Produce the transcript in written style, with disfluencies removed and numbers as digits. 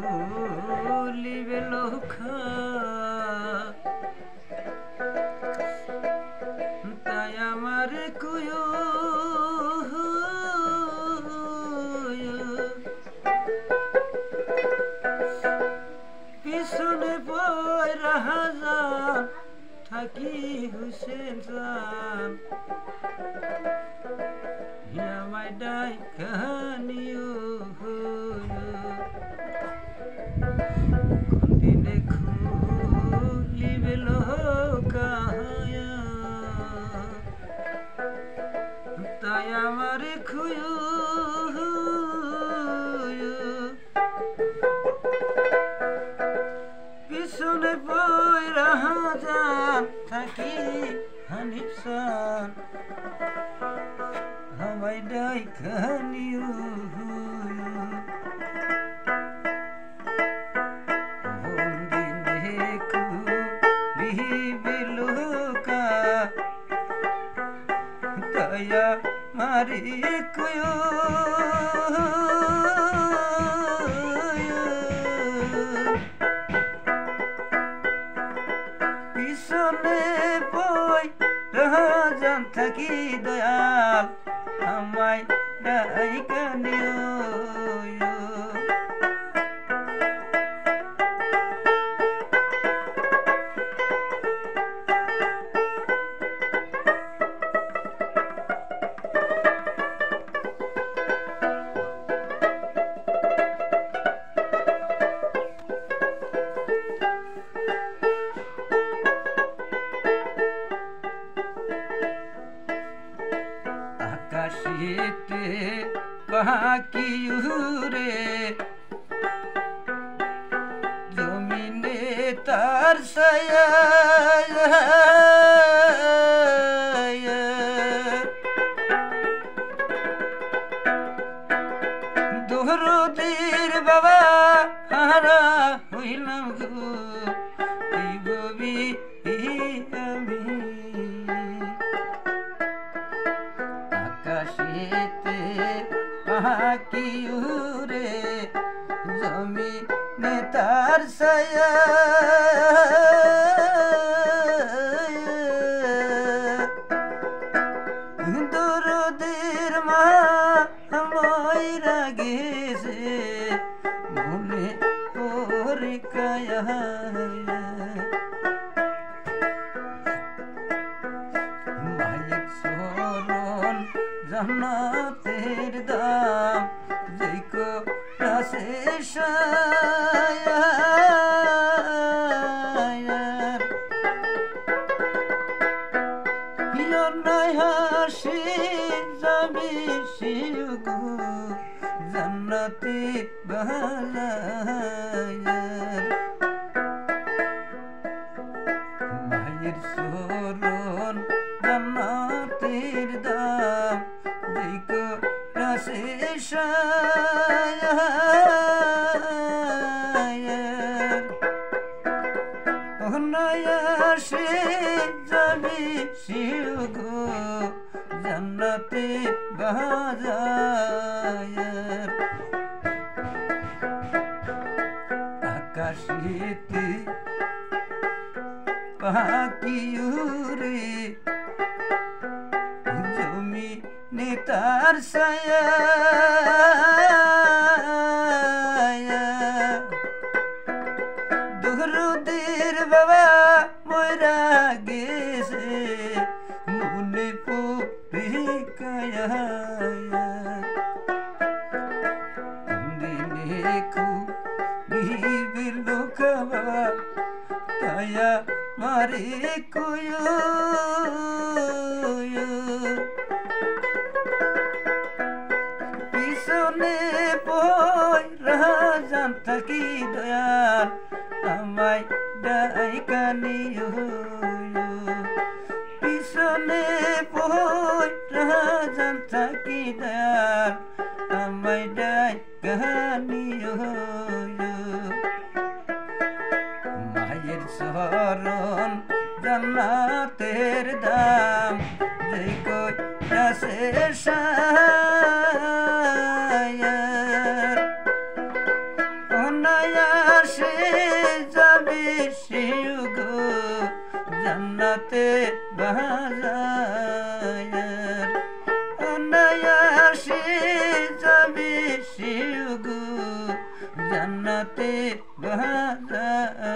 ভুলিবে লোখা তাই আমার কুয়ো পিছনে পয়রা হাজার থাকি হুসেন জান আমায় ডাই কাহানিও দিনে খুলিবে লোকা তাই আমার খুয়ো পিছনে পয়রা হাজার থাকি হানিফসান আমায় ডাই কাহানিও দয়া মারি কুয়ো পিছনে বই রাজান থাকি দয়াল আমায় ডাই কানিও আকাশেতে পাখি উড়ে জমিনে তার ছায়া দরদের বাবা হারা হইলাম গো এই ববি আমি আকাশেতে পাখি উড়ে জমিনে তার ছায়া দরদের মা ময়রা গেছে মনে পড়ে কায়া মায়ের চরণ জান্নাতের দাম যেকো রাসে শায়ার হিয়নায় হাসি যাবি শিগু জান্নাতে বালায়ার মায়ের চরণ জান্নাতের দাম যেকো রাসে শায়ার অনায়াসে যাবি শিগো জান্নাতে বাজায়ার আকাশেতে পাখি উড়ে জমিনে তার ছায়া দরদের বাবা ময়রা গেছে মনে পড়ে কায়া দিনে খুলিবে লোকা বাবা দয়া মারে কুয়ো পিছনে পয়রা জান থাকি দয়াল আমায় ডাই কানিও পিছনে পয়রা জান থাকি দয়াল আমায় ডাই কানিও মায়ের চরণ জান্নাতের দাম যে কই রাসে শায়ার অনায়াসে যাবে সেও গো জান্নাতে বাজার অনায়াসে যাবে সেও গো জান্নাতে বাজার